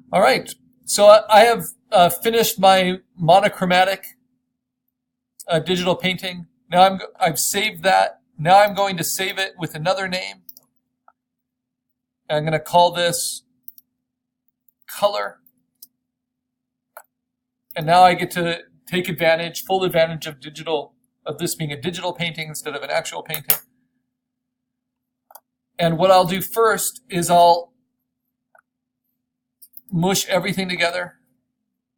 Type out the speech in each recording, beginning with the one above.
All right, so I have finished my monochromatic digital painting. Now I've saved that. Now I'm going to save it with another name. I'm going to call this color. And now I get to take advantage, full advantage of this being a digital painting instead of an actual painting. And what I'll do first is I'll mush everything together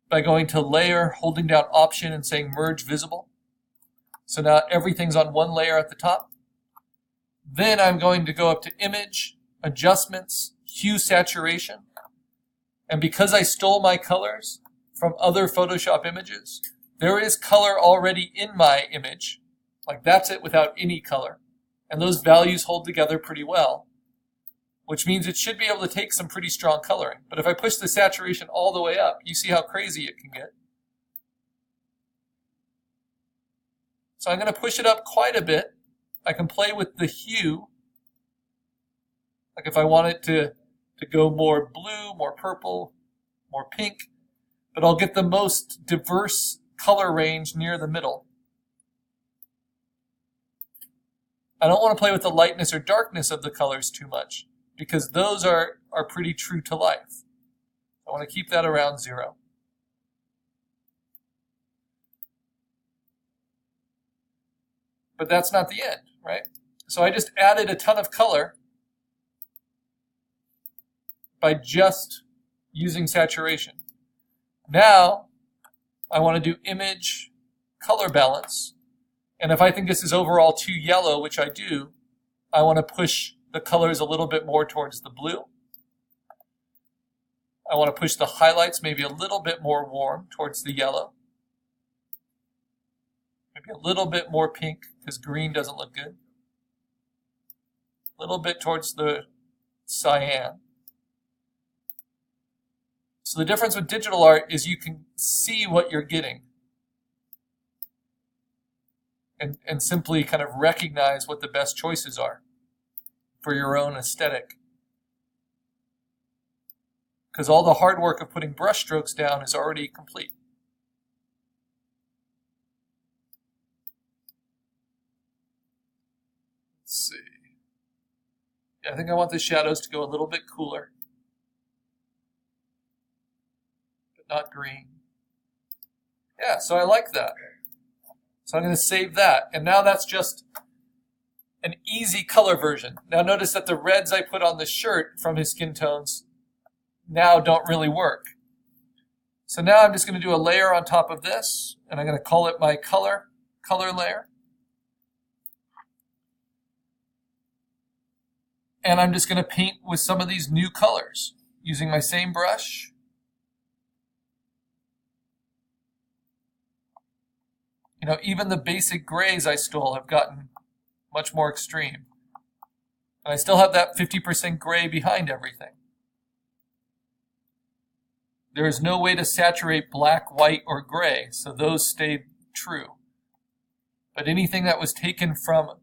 by going to Layer, holding down Option, and saying Merge Visible. So now everything's on one layer at the top. Then I'm going to go up to Image, Adjustments, HueSaturation. And because I stole my colors from other Photoshop images, there is color already in my image. Like that's it without any color. And those values hold together pretty well, which means it should be able to take some pretty strong coloring. But if I push the saturation all the way up, you see how crazy it can get. So I'm going to push it up quite a bit. I can play with the hue. Like if I want it to go more blue, more purple, more pink, but I'll get the most diverse color range near the middle. I don't want to play with the lightness or darkness of the colors too much, because those are pretty true to life. I want to keep that around 0. But that's not the end, right? So I just added a ton of color by just using saturation. Now I want to do Image, Color Balance. And if I think this is overall too yellow, which I do, I want to push the colors a little bit more towards the blue. I want to push the highlights maybe a little bit more warm towards the yellow. Maybe a little bit more pink because green doesn't look good. A little bit towards the cyan. So the difference with digital art is you can see what you're getting and simply kind of recognize what the best choices are for your own aesthetic. Because all the hard work of putting brush strokes down is already complete. Let's see. Yeah, I think I want the shadows to go a little bit cooler, but not green. Yeah, so I like that. So I'm going to save that. And now that's just an easy color version. Now notice that the reds I put on the shirt from his skin tones now don't really work. So now I'm just going to do a layer on top of this, and I'm going to call it my color layer. And I'm just going to paint with some of these new colors using my same brush. You know, even the basic grays I stole have gotten much more extreme. And I still have that 50% gray behind everything. There is no way to saturate black, white, or gray, so those stayed true. But anything that was taken from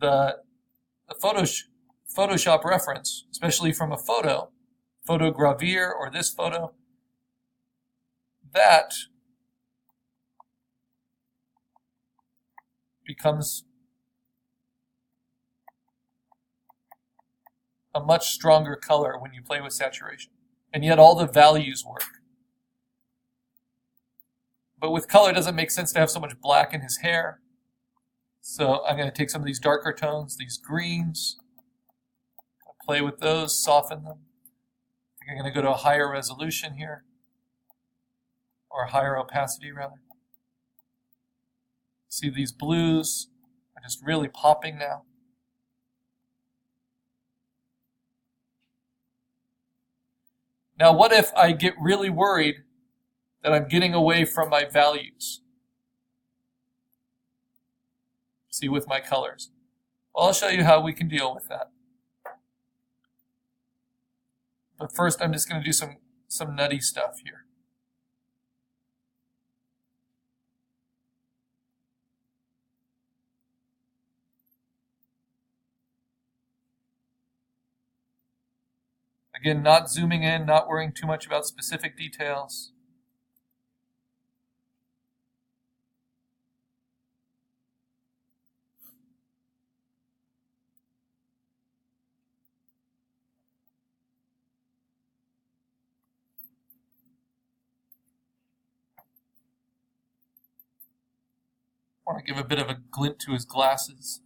the Photoshop reference, especially from a photogravure or this photo, that becomes a much stronger color when you play with saturation. And yet all the values work. But with color, it doesn't make sense to have so much black in his hair. So I'm going to take some of these darker tones, these greens, play with those, soften them. I think I'm going to go to a higher resolution here, or a higher opacity rather. See, these blues are just really popping now. Now, what if I get really worried that I'm getting away from my values? See, with my colors. Well, I'll show you how we can deal with that. But first, I'm just going to do some nutty stuff here. Again, not zooming in, not worrying too much about specific details. I want to give a bit of a glint to his glasses.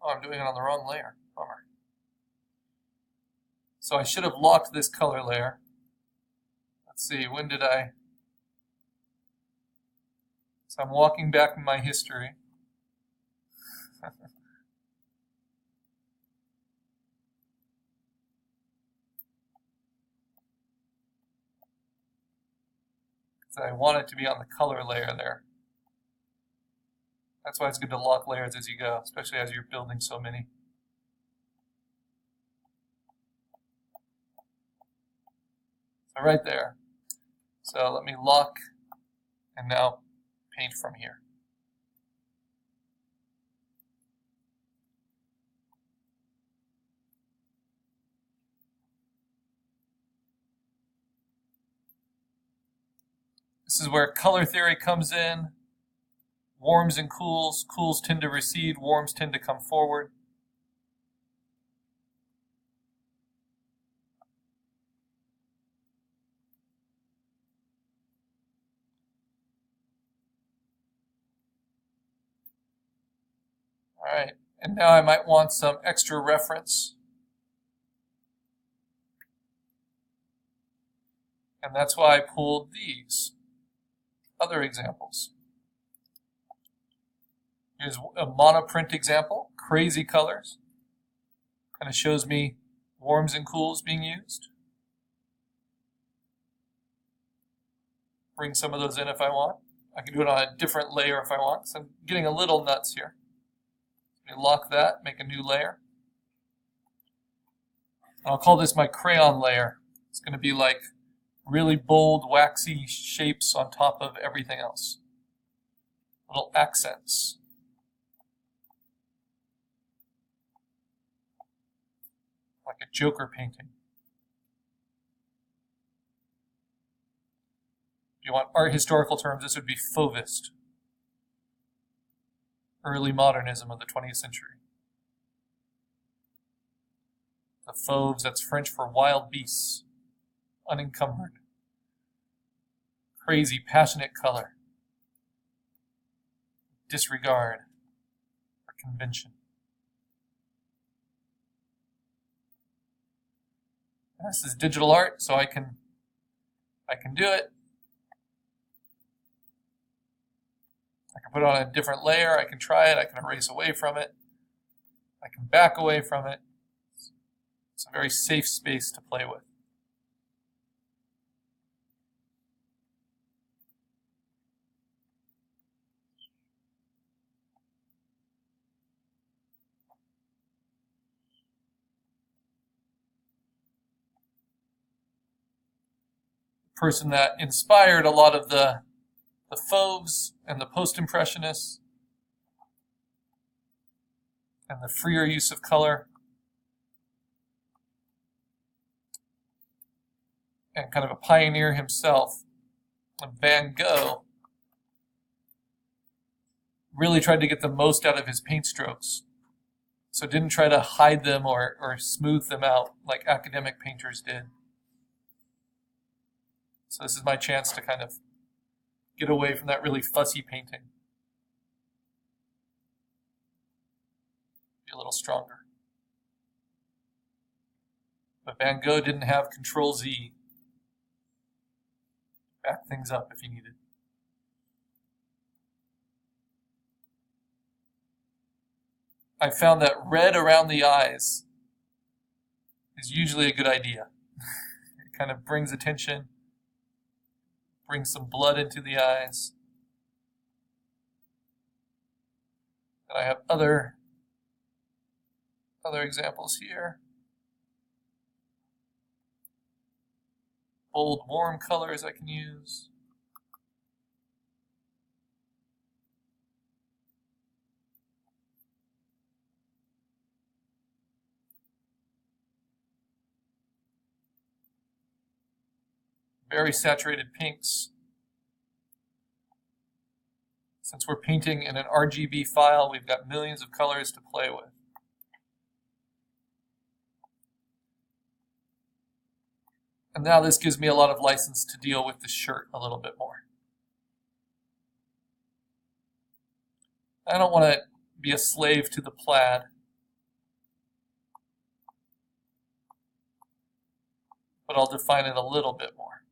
Oh, I'm doing it on the wrong layer. Bummer. So I should have locked this color layer. Let's see, when did I? So I'm walking back in my history. So I want it to be on the color layer there. That's why it's good to lock layers as you go, especially as you're building so many. So right there. So let me lock and now paint from here. This is where color theory comes in. Warms and cools. Cools tend to recede, warms tend to come forward. All right, and now I might want some extra reference. And that's why I pulled these other examples. Here's a monoprint example, crazy colors. Kind of shows me warms and cools being used. Bring some of those in if I want. I can do it on a different layer if I want, so I'm getting a little nuts here. Let me lock that, make a new layer. I'll call this my crayon layer. It's going to be like really bold, waxy shapes on top of everything else. Little accents. Like a Joker painting. If you want art historical terms, this would be Fauvist. Early modernism of the 20th century. The fauves, that's French for wild beasts. Unencumbered. Crazy, passionate color. Disregard for convention. This is digital art, so I can do it. I can put it on a different layer, I can try it, I can erase away from it, I can back away from it. It's a very safe space to play with. The person that inspired a lot of the Fauves and the post-impressionists and the freer use of color and kind of a pioneer himself, Van Gogh, really tried to get the most out of his paint strokes. So didn't try to hide them or smooth them out like academic painters did. So this is my chance to kind of get away from that really fussy painting. Be a little stronger. But Van Gogh didn't have Control-Z. Back things up if you needed. I found that red around the eyes is usually a good idea. It kind of brings attention, brings some blood into the eyes. And I have other examples here. Bold, warm colors I can use. very saturated pinks. Since we're painting in an RGB file, we've got millions of colors to play with. And now this gives me a lot of license to deal with the shirt a little bit more. I don't want to be a slave to the plaid. But I'll define it a little bit more.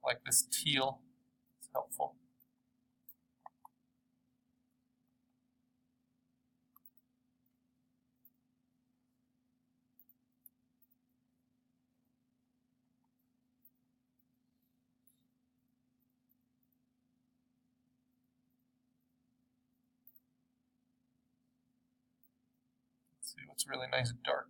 Like this teal, it's helpful. Let's see what's really nice and dark.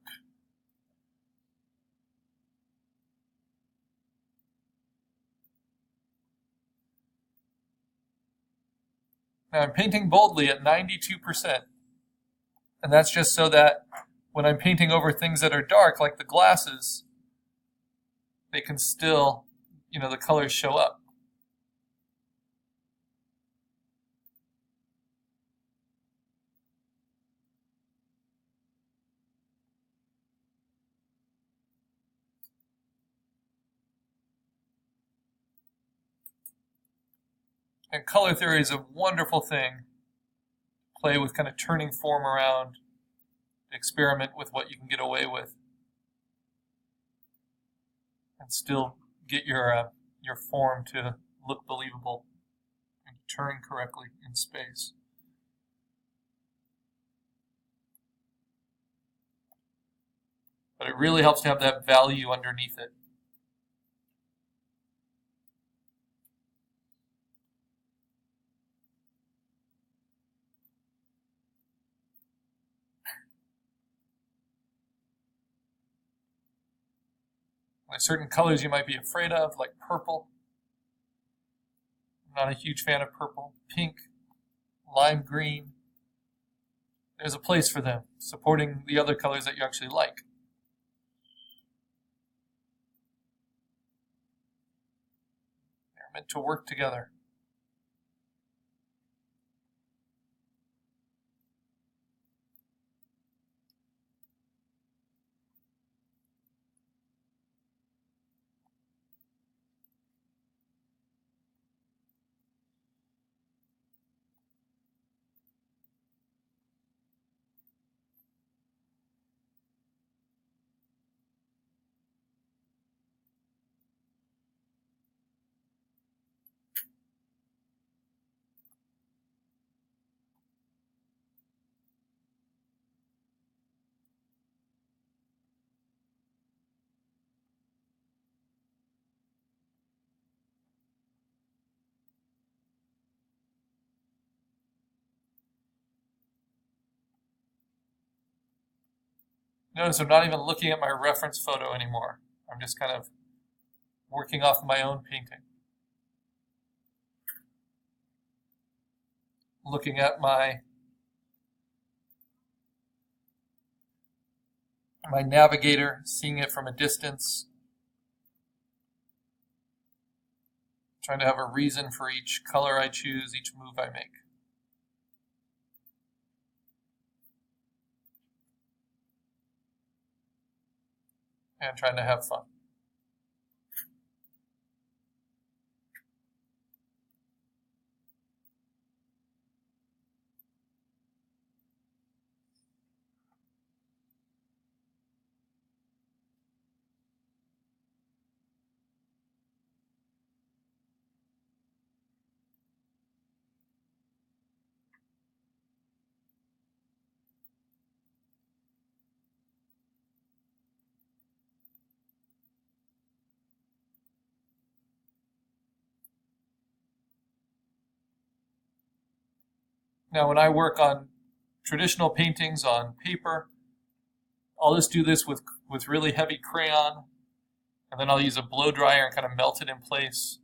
Now I'm painting boldly at 92%. And that's just so that when I'm painting over things that are dark, like the glasses, they can still, the colors show up. And color theory is a wonderful thing. Play with kind of turning form around, experiment with what you can get away with, and still get your form to look believable and turn correctly in space. But it really helps to have that value underneath it. There's certain colors you might be afraid of, like purple. I'm not a huge fan of purple. Pink, lime green. There's a place for them, supporting the other colors that you actually like. They're meant to work together. Notice I'm not even looking at my reference photo anymore. I'm just kind of working off my own painting. Looking at my navigator, seeing it from a distance. Trying to have a reason for each color I choose, each move I make. And trying to have fun. Now, when I work on traditional paintings on paper, I'll just do this with really heavy crayon, and then I'll use a blow dryer and kind of melt it in place.